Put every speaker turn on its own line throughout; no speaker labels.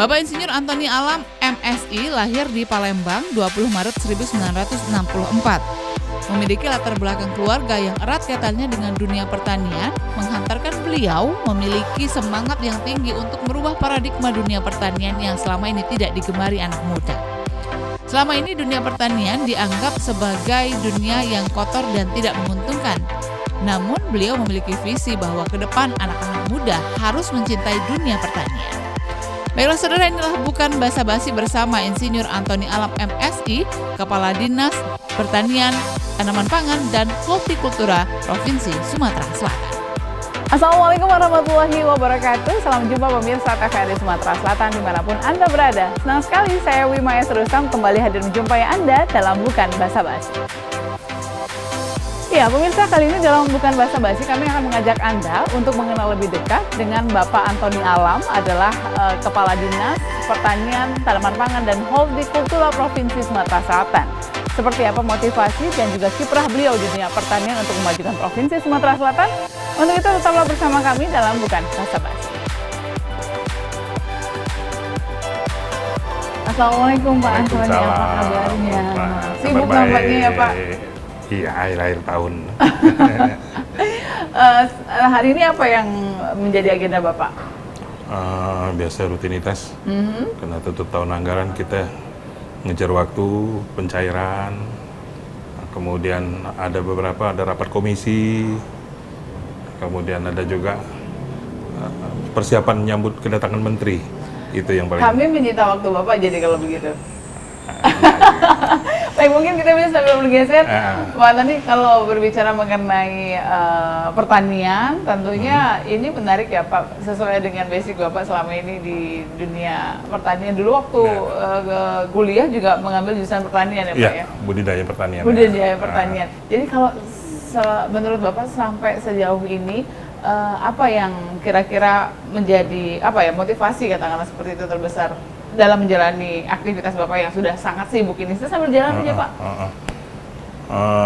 Bapak Insinyur Antoni Alam, MSI, lahir di Palembang 20 Maret 1964. Memiliki latar belakang keluarga yang erat kaitannya dengan dunia pertanian, menghantarkan beliau memiliki semangat yang tinggi untuk merubah paradigma dunia pertanian yang selama ini tidak digemari anak muda. Selama ini dunia pertanian dianggap sebagai dunia yang kotor dan tidak menguntungkan. Namun beliau memiliki visi bahwa ke depan anak-anak muda harus mencintai dunia pertanian. Baiklah saudara, inilah Bukan Basa-Basi bersama Insinyur Antoni Alam MSI, Kepala Dinas Pertanian, Tanaman Pangan, dan Hortikultura Provinsi Sumatera Selatan.
Assalamualaikum warahmatullahi wabarakatuh. Salam jumpa pemirsa TVRI Sumatera Selatan dimanapun Anda berada. Senang sekali saya Wimaya Rustam kembali hadir menjumpai Anda dalam Bukan Basa-Basi. Ya, pemirsa, kali ini dalam Bukan Basa-Basi kami akan mengajak Anda untuk mengenal lebih dekat dengan Bapak Antoni Alam, adalah Kepala Dinas Pertanian, Tanaman Pangan, dan Hortikultura Provinsi Sumatera Selatan. Seperti apa motivasi dan juga kiprah beliau di dunia pertanian untuk memajukan Provinsi Sumatera Selatan? Untuk itu tetaplah bersama kami dalam Bukan Basa-Basi. Assalamualaikum Pak Antoni, apa kabarnya? Sibuk nampaknya ya Pak?
Iya, akhir-akhir tahun.
Hari ini apa yang menjadi agenda Bapak?
Biasa rutinitas, karena tutup tahun anggaran kita ngejar waktu pencairan, kemudian ada rapat komisi, kemudian ada juga persiapan menyambut kedatangan menteri, itu yang paling.
Kami menyita waktu Bapak jadi kalau begitu. Baik, mungkin kita bisa sambil bergeser. Pak Antoni, kalau berbicara mengenai pertanian, tentunya ini menarik ya Pak, sesuai dengan basic Bapak selama ini di dunia pertanian. Dulu waktu kuliah juga mengambil jurusan pertanian ya Pak ya?
Budidaya pertanian.
Budidaya pertanian. Jadi kalau menurut Bapak sampai sejauh ini, apa yang kira-kira menjadi motivasi katakanlah seperti itu terbesar dalam menjalani aktivitas Bapak yang sudah sangat sibuk ini? Saya sambil jalan aja Pak.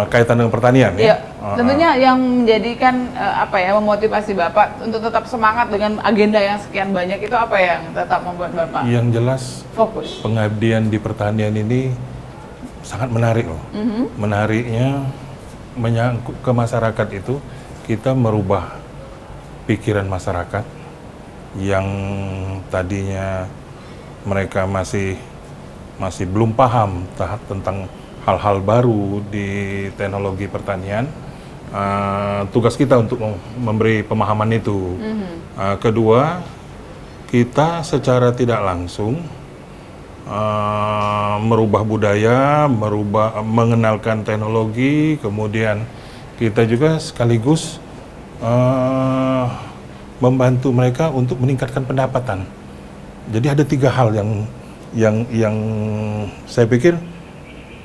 Kaitan dengan pertanian ya?
Tentunya yang menjadikan memotivasi Bapak untuk tetap semangat dengan agenda yang sekian banyak itu apa yang tetap membuat Bapak
yang jelas
fokus?
Pengabdian di pertanian ini sangat menarik loh. Menariknya menyangkut ke masyarakat itu, kita merubah pikiran masyarakat yang tadinya mereka masih belum paham tentang hal-hal baru di teknologi pertanian. Tugas kita untuk memberi pemahaman itu. Kedua, kita secara tidak langsung merubah budaya, mengenalkan teknologi, kemudian kita juga sekaligus membantu mereka untuk meningkatkan pendapatan. Jadi ada 3 hal yang saya pikir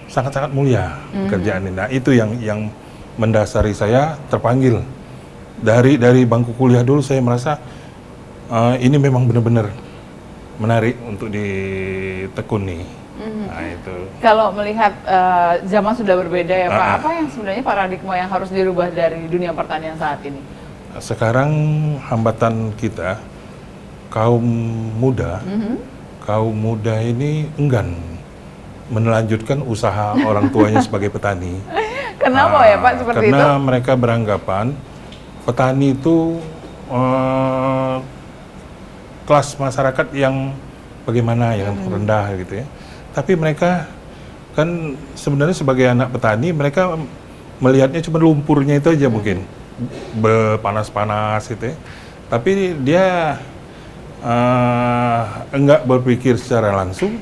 sangat-sangat mulia pekerjaan ini. Nah, itu yang mendasari saya terpanggil dari bangku kuliah dulu. Saya merasa ini memang benar-benar menarik untuk ditekuni. Nah, itu.
Kalau melihat zaman sudah berbeda ya Pak, apa yang sebenarnya paradigma yang harus dirubah dari dunia pertanian saat ini?
Sekarang hambatan kita kaum muda ini enggan melanjutkan usaha orang tuanya sebagai petani.
Kenapa ya Pak seperti itu?
Karena mereka beranggapan petani itu kelas masyarakat yang bagaimana, yang rendah gitu ya. Tapi mereka kan sebenarnya sebagai anak petani, mereka melihatnya cuma lumpurnya itu aja mungkin, panas-panas gitu ya. Tapi dia enggak berpikir secara langsung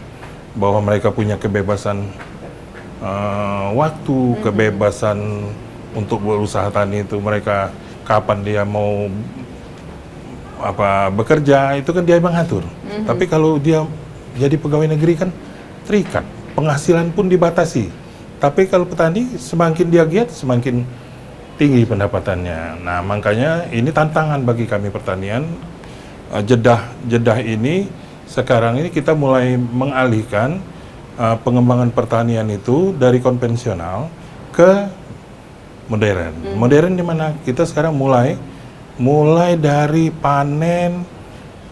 bahwa mereka punya kebebasan waktu, kebebasan untuk berusaha tani itu. Mereka kapan dia mau bekerja, itu kan dia mengatur. Tapi kalau dia jadi pegawai negeri kan terikat, penghasilan pun dibatasi. Tapi kalau petani semakin dia giat, semakin tinggi pendapatannya. Nah, makanya ini tantangan bagi kami pertanian. Jedah ini sekarang ini kita mulai mengalihkan pengembangan pertanian itu dari konvensional ke modern. Modern di mana kita sekarang mulai dari panen,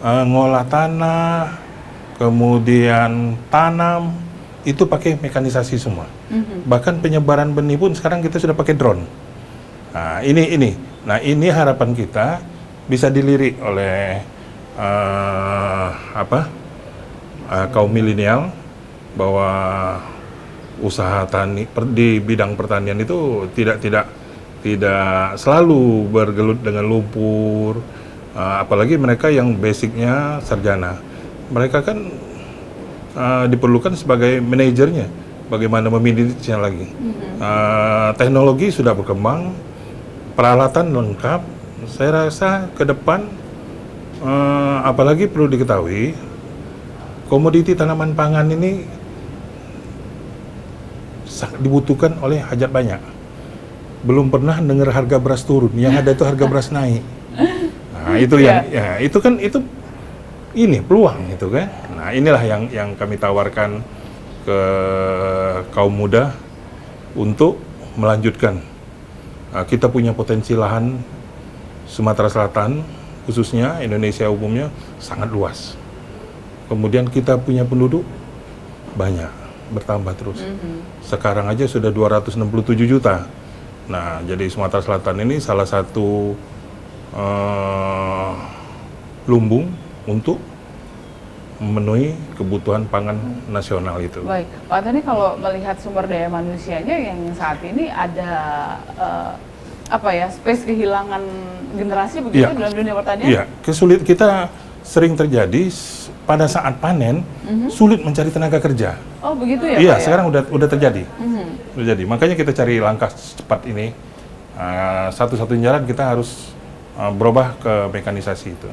ngolah tanah, kemudian tanam, itu pakai mekanisasi semua. Bahkan penyebaran benih pun sekarang kita sudah pakai drone. Nah, ini. Nah, ini harapan kita bisa dilirik oleh kaum milenial bahwa usaha tani di bidang pertanian itu tidak selalu bergelut dengan lumpur, apalagi mereka yang basicnya sarjana. Mereka kan diperlukan sebagai manajernya, bagaimana memilihnya lagi. Teknologi sudah berkembang, peralatan lengkap. Saya rasa ke depan, apalagi perlu diketahui, komoditi tanaman pangan ini sangat dibutuhkan oleh hajat banyak. Belum pernah dengar harga beras turun, yang ada itu harga beras naik. Nah, itu itu ini peluang itu kan. Nah, inilah yang kami tawarkan ke kaum muda untuk melanjutkan. Kita punya potensi lahan Sumatera Selatan, khususnya Indonesia umumnya sangat luas. Kemudian kita punya penduduk banyak, bertambah terus. Sekarang aja sudah 267 juta. Nah, jadi Sumatera Selatan ini salah satu lumbung untuk memenuhi kebutuhan pangan nasional itu.
Baik, Pak Antoni, kalau melihat sumber daya manusianya yang saat ini ada space kehilangan generasi begitu dalam dunia pertanian? Iya,
kita sering terjadi pada saat panen sulit mencari tenaga kerja.
Oh begitu ya?
Iya,
Pak,
sekarang udah terjadi. Terjadi. Makanya kita cari langkah cepat ini. Satu-satunya jalan kita harus berubah ke mekanisasi itu.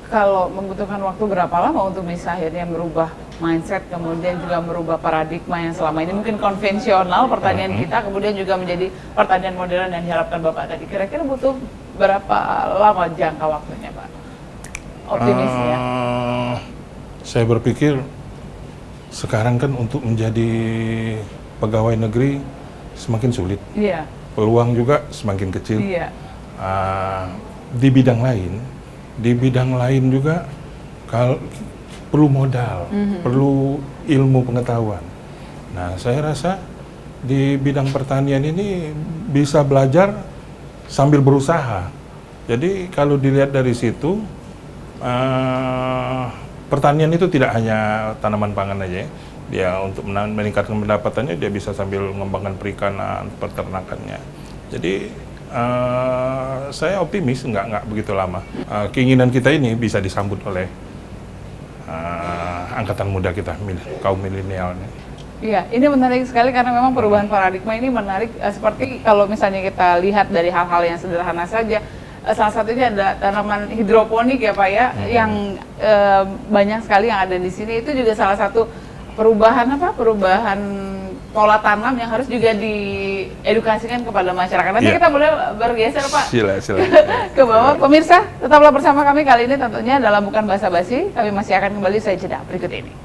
Kalau membutuhkan waktu berapa lama untuk bisa akhirnya merubah mindset, kemudian juga merubah paradigma yang selama ini mungkin konvensional pertanian kita, kemudian juga menjadi pertanian modern yang diharapkan Bapak tadi. Kira-kira butuh berapa lama jangka waktunya, Pak? Optimisnya?
Saya berpikir sekarang kan untuk menjadi pegawai negeri semakin sulit.
Iya.
Peluang juga semakin kecil.
Iya.
Di bidang lain juga perlu modal, perlu ilmu pengetahuan. Nah, saya rasa di bidang pertanian ini bisa belajar sambil berusaha. Jadi kalau dilihat dari situ, pertanian itu tidak hanya tanaman pangan aja ya. Dia untuk meningkatkan pendapatannya, dia bisa sambil mengembangkan perikanan, peternakannya. Jadi saya optimis nggak begitu lama. Keinginan kita ini bisa disambut oleh angkatan muda kita, kaum milenial.
Iya, ini menarik sekali karena memang perubahan paradigma ini menarik. Seperti kalau misalnya kita lihat dari hal-hal yang sederhana saja, salah satunya ada tanaman hidroponik ya Pak ya, yang banyak sekali yang ada di sini. Itu juga salah satu perubahan pola tanam yang harus juga diedukasikan kepada masyarakat. Nanti kita boleh bergeser Pak
Silakan.
ke bawah. Pemirsa, tetaplah bersama kami kali ini tentunya dalam Bukan Basa-Basi. Kami masih akan kembali usai jeda berikut ini.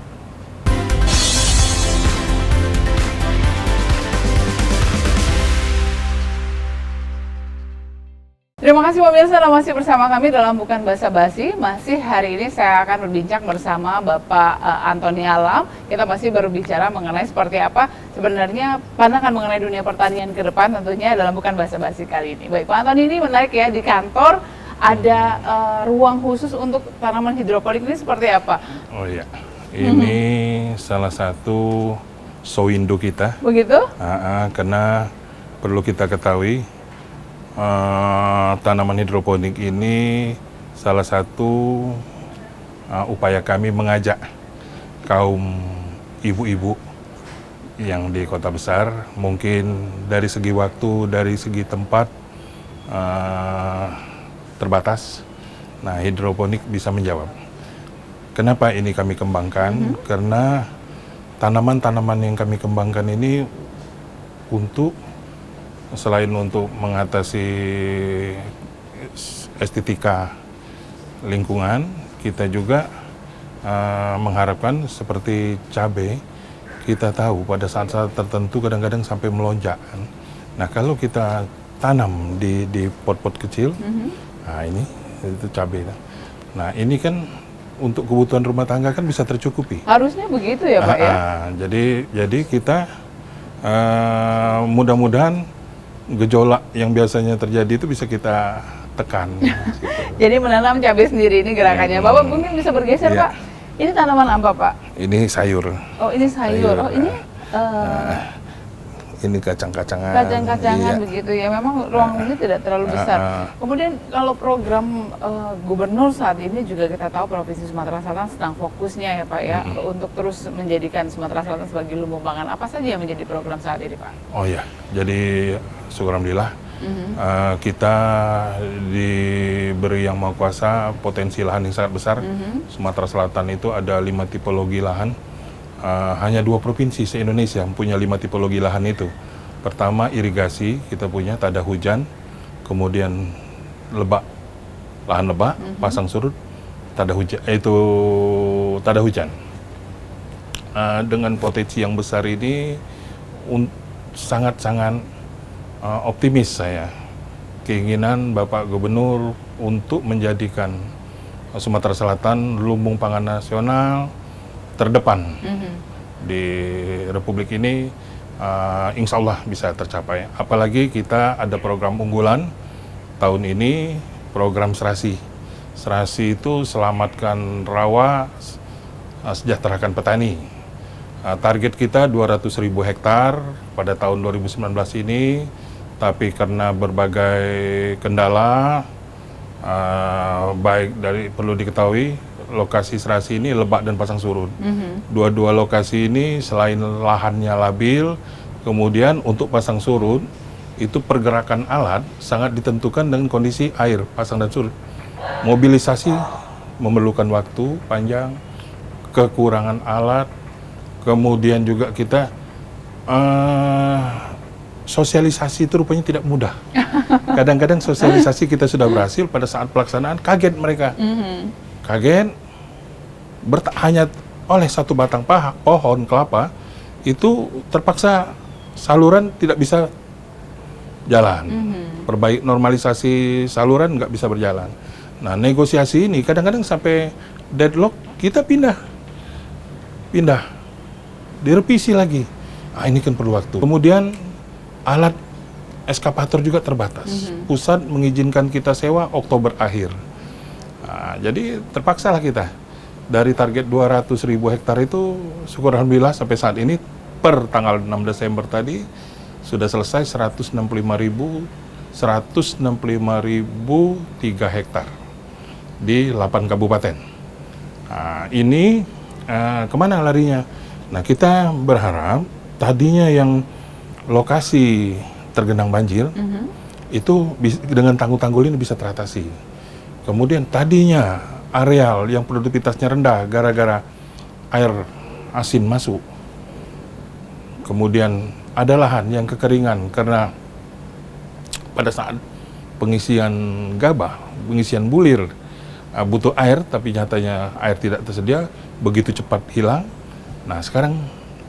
Terima kasih pemirsa, masih bersama kami dalam Bukan Basa-Basi. Masih hari ini saya akan berbincang bersama Bapak Antoni Alam. Kita masih berbicara mengenai seperti apa sebenarnya pandangan mengenai dunia pertanian ke depan tentunya dalam Bukan Basa-Basi kali ini. Baik, Pak Antoni, ini menarik ya, di kantor ada ruang khusus untuk tanaman hidroponik ini seperti apa?
Oh iya, ini salah satu sowindo kita.
Begitu?
Karena perlu kita ketahui, tanaman hidroponik ini salah satu upaya kami mengajak kaum ibu-ibu yang di kota besar, mungkin dari segi waktu, dari segi tempat terbatas. Nah, hidroponik bisa menjawab. Kenapa ini kami kembangkan? Karena tanaman-tanaman yang kami kembangkan ini selain untuk mengatasi estetika lingkungan, kita juga mengharapkan seperti cabai, kita tahu pada saat-saat tertentu kadang-kadang sampai melonjak. Nah, kalau kita tanam di pot-pot kecil, nah ini itu cabai. Nah, ini kan untuk kebutuhan rumah tangga kan bisa tercukupi.
Harusnya begitu ya Pak ya?
Jadi kita mudah-mudahan gejolak yang biasanya terjadi itu bisa kita tekan.
Jadi menanam cabai sendiri ini gerakannya. Bapak mungkin bisa bergeser
Iya.
Pak. Ini tanaman apa Pak?
Ini sayur.
Oh ini sayur. Oh ini
Ini kacang-kacangan.
kacang-kacangan
Iya.
begitu ya. Memang ruang ini tidak terlalu besar. Kemudian kalau program gubernur saat ini juga kita tahu Provinsi Sumatera Selatan sedang fokusnya ya Pak ya untuk terus menjadikan Sumatera Selatan sebagai lumbung pangan. Apa saja yang menjadi program saat ini Pak?
Oh ya, jadi syukur alhamdulillah kita diberi yang maha kuasa potensi lahan yang sangat besar. Sumatera Selatan itu ada 5 tipologi lahan. Hanya 2 provinsi se-Indonesia punya 5 tipologi lahan itu. Pertama irigasi, kita punya tada hujan, kemudian lebak, lahan lebak, pasang surut, tada hujan, itu tada hujan. Dengan potensi yang besar ini sangat-sangat optimis saya. Keinginan Bapak Gubernur untuk menjadikan Sumatera Selatan lumbung pangan nasional terdepan di Republik ini, insya Allah bisa tercapai. Apalagi kita ada program unggulan tahun ini, program serasi. Serasi itu selamatkan rawa, sejahterakan petani. Target kita 200.000 hektar pada tahun 2019 ini, tapi karena berbagai kendala, baik dari perlu diketahui, lokasi serasi ini Lebak dan Pasang Surut. Dua-dua lokasi ini selain lahannya labil, kemudian untuk Pasang Surut itu pergerakan alat sangat ditentukan dengan kondisi air pasang dan surut. Mobilisasi memerlukan waktu panjang, kekurangan alat, kemudian juga kita sosialisasi itu rupanya tidak mudah. Kadang-kadang sosialisasi kita sudah berhasil, pada saat pelaksanaan kaget mereka. Kaget, hanya oleh satu batang pohon kelapa itu terpaksa saluran tidak bisa jalan. Perbaik normalisasi saluran nggak bisa berjalan. Nah, negosiasi ini kadang-kadang sampai deadlock, kita pindah, direvisi lagi. Ini kan perlu waktu. Kemudian alat eskavator juga terbatas. Pusat mengizinkan kita sewa Oktober akhir. Jadi terpaksalah kita dari target 200.000 hektar itu, syukur alhamdulillah sampai saat ini per tanggal 6 Desember tadi sudah selesai 165.003 hektar di 8 kabupaten. Ini kemana larinya? Nah, kita berharap tadinya yang lokasi tergenang banjir itu dengan tanggul-tanggul ini bisa teratasi. Kemudian tadinya areal yang produktivitasnya rendah gara-gara air asin masuk. Kemudian ada lahan yang kekeringan karena pada saat pengisian gabah, pengisian bulir, butuh air tapi nyatanya air tidak tersedia, begitu cepat hilang. Nah, sekarang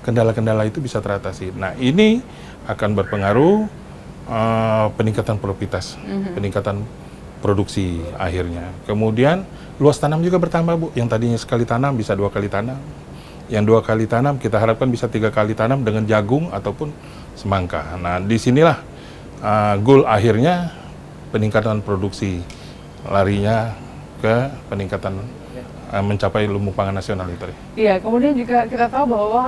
kendala-kendala itu bisa teratasi. Nah, ini akan berpengaruh peningkatan produktivitas, peningkatan produksi akhirnya. Kemudian luas tanam juga bertambah, Bu. Yang tadinya sekali tanam bisa 2 kali tanam. Yang 2 kali tanam kita harapkan bisa 3 kali tanam dengan jagung ataupun semangka. Nah, disinilah goal akhirnya peningkatan produksi, larinya ke peningkatan mencapai lumbung pangan nasional itu.
Iya, kemudian juga kita tahu bahwa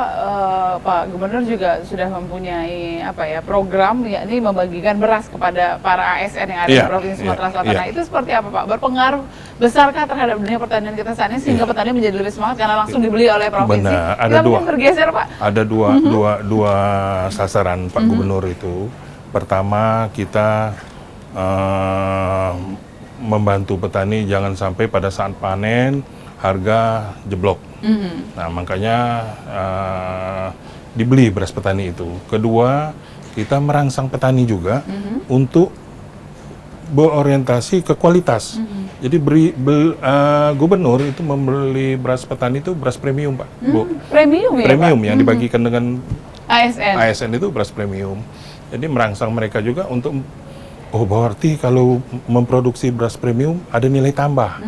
Pak Gubernur juga sudah mempunyai program yakni membagikan beras kepada para ASN yang ada di Provinsi Sumatera Selatan. Nah, itu seperti apa Pak? Berpengaruh besarkah terhadap dunia pertanian kita saat ini sehingga petani menjadi lebih semangat karena langsung dibeli oleh provinsi?
Benar, ada
kita
dua.
mungkin bergeser Pak.
Ada dua sasaran Pak Gubernur itu. Pertama, kita membantu petani jangan sampai pada saat panen harga jeblok. Nah, makanya dibeli beras petani itu. Kedua, kita merangsang petani juga untuk berorientasi ke kualitas. Jadi gubernur itu membeli beras petani itu beras premium, Pak. Bu.
Premium ya,
Premium
Pak?
yang dibagikan dengan
ASN.
ASN itu beras premium. Jadi merangsang mereka juga untuk berarti kalau memproduksi beras premium ada nilai tambah.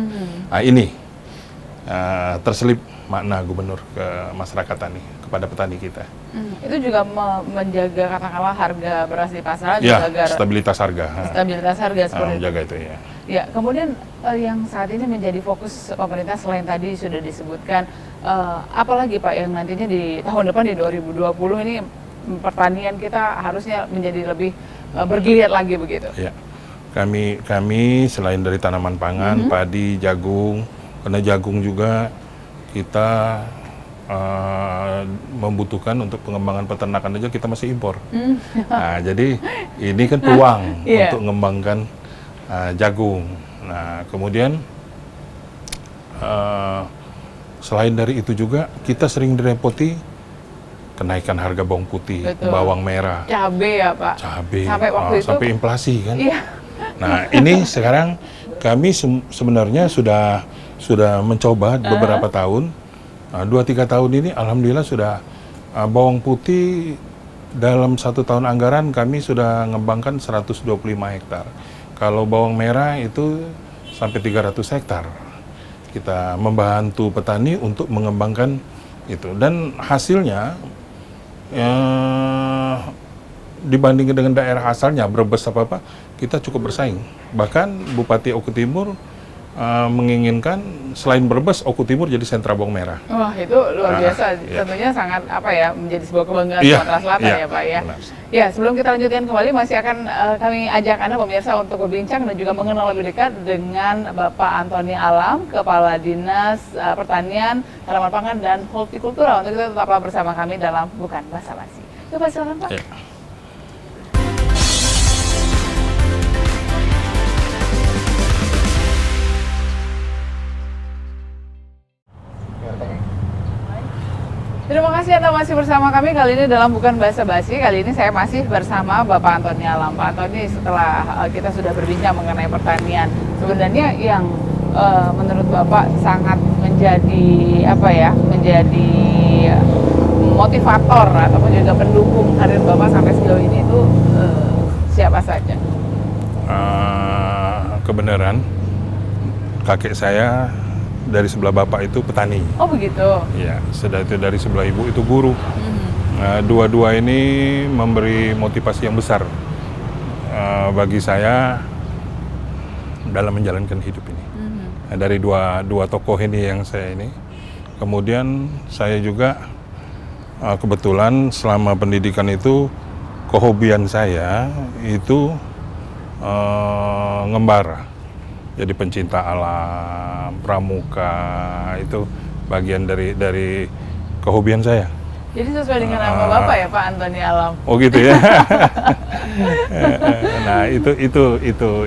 Nah, ini terselip makna gubernur ke masyarakat tani, kepada petani kita.
Itu juga menjaga katakanlah harga beras di pasaran,
Ya,
juga
stabilitas harga.
Stabilitas harga seperti itu.
Menjaga itu ya.
Ya, kemudian yang saat ini menjadi fokus pemerintah selain tadi sudah disebutkan, apalagi Pak yang nantinya di tahun depan di 2020 ini pertanian kita harusnya menjadi lebih bergeliat lagi begitu.
Ya. Kami selain dari tanaman pangan, padi, jagung, karena jagung juga kita membutuhkan untuk pengembangan peternakan aja kita masih impor. Nah, jadi ini kan peluang untuk mengembangkan jagung. Nah, kemudian selain dari itu juga kita sering direpoti kenaikan harga bawang putih, bawang merah,
cabai ya Pak.
Cabai,
sampai waktu itu
sampai inflasi kan.
Iya.
Nah, ini sekarang kami sebenarnya sudah mencoba beberapa tahun, 2-3 tahun ini alhamdulillah sudah bawang putih dalam 1 tahun anggaran kami sudah mengembangkan 125 hektar. Kalau bawang merah itu sampai 300 hektar. Kita membantu petani untuk mengembangkan itu, dan hasilnya dibandingkan dengan daerah asalnya Brebes apa kita cukup bersaing. Bahkan Bupati Oku Timur menginginkan selain Brebes, Oku Timur jadi sentra bawang merah.
Wah, itu luar biasa. Tentunya sangat menjadi sebuah kebanggaan Sumatera Selatan ya Pak ya.
Benar.
Ya, sebelum kita lanjutkan kembali masih akan kami ajak Anda pemirsa untuk berbincang dan juga mengenal lebih dekat dengan Bapak Antoni Alam, Kepala Dinas Pertanian, Tanaman Pangan dan Hortikultura. Untuk itu tetaplah bersama kami dalam Bukan Basa-Basi. Coba silakan Pak.
Ya.
Terima kasih Anda masih bersama kami kali ini dalam Bukan Basa-Basi. Kali ini saya masih bersama Bapak Antoni Alam. Pak Antoni, setelah kita sudah berbincang mengenai pertanian, sebenarnya yang menurut Bapak sangat menjadi menjadi motivator ataupun juga pendukung karir Bapak sampai sejauh ini itu siapa saja?
Kebenaran kakek saya dari sebelah bapak itu petani.
Oh begitu?
Iya, sudah itu dari sebelah ibu itu guru. Dua-dua ini memberi motivasi yang besar bagi saya dalam menjalankan hidup ini. Dari dua tokoh ini yang saya ini. Kemudian saya juga kebetulan selama pendidikan itu kehobian saya itu ngembara. Jadi pencinta alam, pramuka, itu bagian dari kehobian saya.
Jadi sesuai dengan nama Bapak ya Pak Antoni Alam.
Oh gitu ya. Nah itu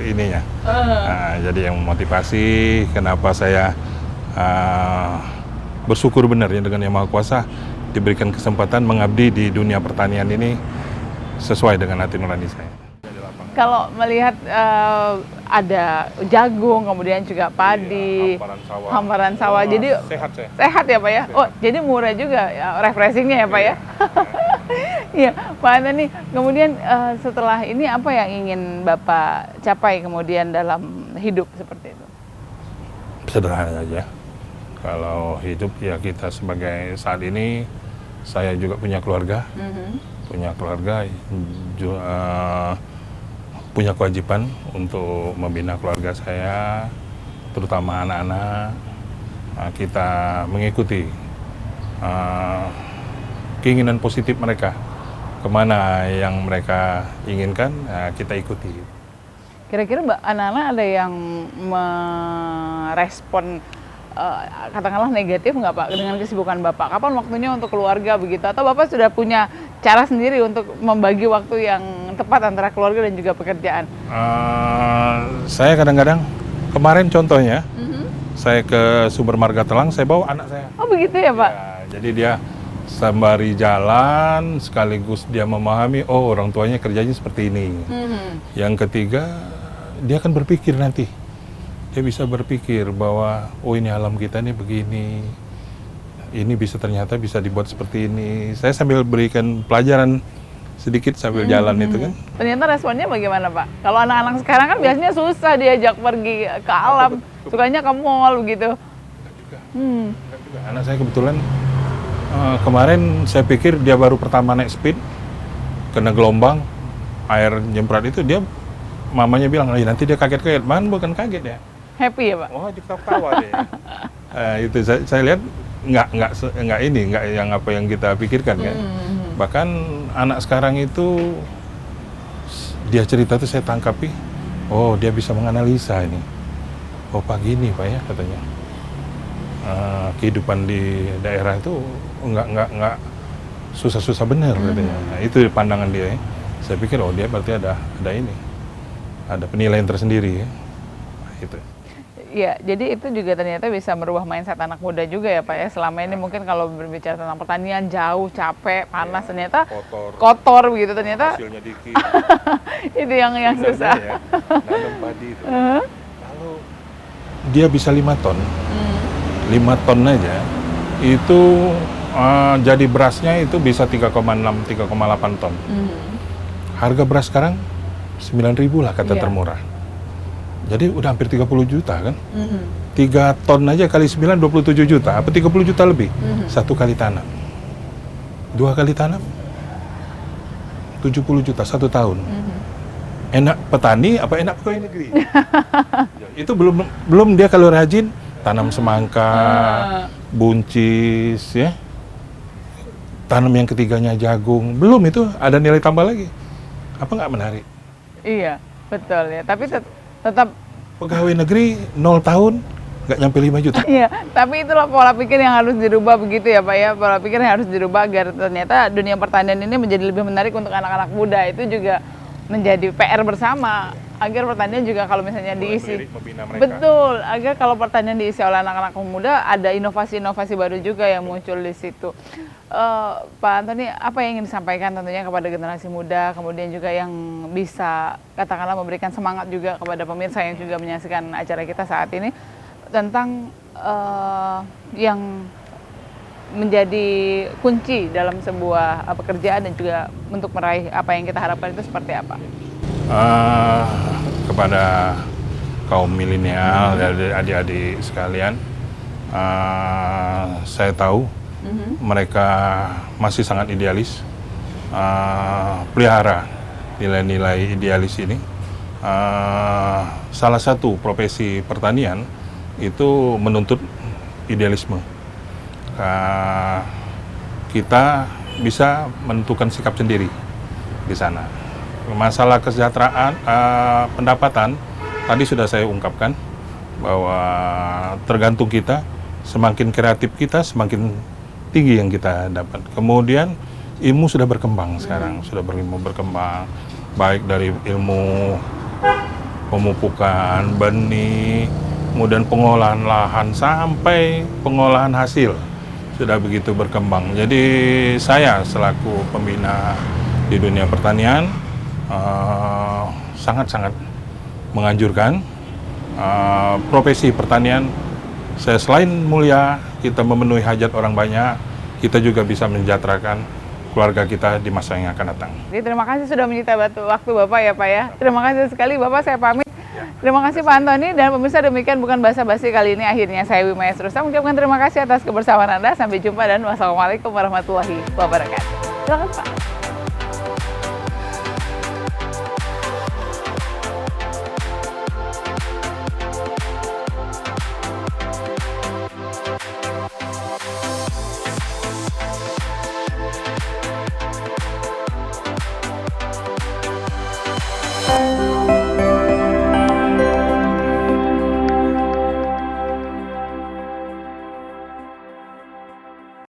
ininya. Nah, jadi yang motivasi kenapa saya bersyukur benar ya dengan Yang Maha Kuasa diberikan kesempatan mengabdi di dunia pertanian ini sesuai dengan hati nurani saya.
Kalau melihat ada jagung, kemudian juga padi, hamparan sawah, jadi sehat ya Pak ya? Sehat. Oh, jadi murah juga, ya, refreshingnya ya Pak ya? Iya, Pak Antoni, kemudian setelah ini apa yang ingin Bapak capai kemudian dalam hidup seperti itu?
Sederhana aja. Kalau hidup ya kita sebagai saat ini, saya juga punya keluarga, punya kewajiban untuk membina keluarga saya, terutama anak-anak. Kita mengikuti keinginan positif mereka, kemana yang mereka inginkan, kita ikuti.
Kira-kira anak-anak ada yang merespon katakanlah negatif nggak Pak dengan kesibukan Bapak? Kapan waktunya untuk keluarga begitu? Atau Bapak sudah punya cara sendiri untuk membagi waktu yang tepat antara keluarga dan juga pekerjaan?
Saya kadang-kadang, kemarin contohnya, saya ke Sumber Marga Telang, saya bawa anak saya.
Oh begitu ya Pak?
Ya, jadi dia sembari jalan, sekaligus dia memahami, oh orang tuanya kerjanya seperti ini. Yang ketiga, dia akan berpikir nanti. Dia bisa berpikir bahwa, oh ini alam kita nih begini, ini ternyata bisa dibuat seperti ini. Saya sambil berikan pelajaran sedikit sambil jalan itu kan.
Ternyata responnya bagaimana Pak? Kalau anak-anak sekarang kan biasanya susah diajak pergi ke alam, sukanya ke mall begitu.
Enggak juga. Anak saya kebetulan kemarin saya pikir dia baru pertama naik speed, kena gelombang, air nyemprot itu dia, mamanya bilang, nanti dia kaget-kaget. Bukan kaget ya.
Happy ya Pak?
Oh, diketawa deh. Itu saya lihat nggak yang apa yang kita pikirkan kan. Bahkan anak sekarang itu dia cerita tuh saya tangkapi, oh dia bisa menganalisa ini. Oh pagi ini Pak ya katanya. Kehidupan di daerah itu nggak susah-susah benar katanya. Nah, itu pandangan dia ya. Saya pikir oh dia berarti ada penilaian tersendiri ya. Nah, itu.
Ya, jadi itu juga ternyata bisa merubah mindset anak muda juga ya Pak ya. Selama ini mungkin kalau berbicara tentang pertanian jauh, capek, panas, ternyata kotor begitu, ternyata
hasilnya dikit.
itu yang susah.
Ya, nanam padi itu. Kalau dia bisa 5 ton, 5 ton aja, itu jadi berasnya itu bisa 3,6, 3,8 ton. Harga beras sekarang 9.000 lah kata termurah. Jadi udah hampir 30 juta kan? 3 ton aja kali 9, 27 juta. Apa 30 juta lebih? 1 kali tanam. 2 kali tanam, 70 juta 1 tahun. Enak petani apa enak pegawai negeri? Itu belum dia kalau rajin tanam semangka, buncis ya. Tanam yang ketiganya jagung. Belum itu ada nilai tambah lagi. Apa nggak menarik?
Iya, betul ya. Tapi tetap
pegawai negeri 0 tahun nggak nyampe 5 juta.
Iya, tapi itulah pola pikir yang harus dirubah begitu ya Pak ya. Pola pikir yang harus dirubah agar ternyata dunia pertanian ini menjadi lebih menarik untuk anak-anak muda. Itu juga menjadi PR bersama agar pertanian juga kalau misalnya diisi. Betul, agar kalau pertanian diisi oleh anak-anak muda ada inovasi-inovasi baru juga yang muncul di situ. Pak Antoni, apa yang ingin disampaikan tentunya kepada generasi muda, kemudian juga yang bisa katakanlah memberikan semangat juga kepada pemirsa yang juga menyaksikan acara kita saat ini tentang yang menjadi kunci dalam sebuah pekerjaan dan juga untuk meraih apa yang kita harapkan itu seperti apa?
Kepada kaum milenial dan adik-adik sekalian, saya tahu mereka masih sangat idealis, pelihara nilai-nilai idealis ini. Salah satu profesi pertanian itu menuntut idealisme. Kita bisa menentukan sikap sendiri di sana. Masalah kesejahteraan, pendapatan, tadi sudah saya ungkapkan bahwa tergantung kita, semakin kreatif kita, semakin tinggi yang kita dapat. Kemudian ilmu sudah berkembang sekarang, sudah berkembang, baik dari ilmu pemupukan, benih, kemudian pengolahan lahan, sampai pengolahan hasil. Sudah begitu berkembang. Jadi saya selaku pembina di dunia pertanian sangat-sangat menganjurkan profesi pertanian. Saya selain mulia, kita memenuhi hajat orang banyak, kita juga bisa mensejahterakan keluarga kita di masa yang akan datang.
Jadi terima kasih sudah menyita waktu Bapak ya Pak ya. Terima kasih sekali Bapak, saya pamit. Terima kasih Pak Antoni dan pemirsa, demikian bukan basa-basi kali ini. Akhirnya saya Wimaya Rustam mengucapkan terima kasih atas kebersamaan Anda. Sampai jumpa dan wassalamualaikum warahmatullahi wabarakatuh. Silakan Pak.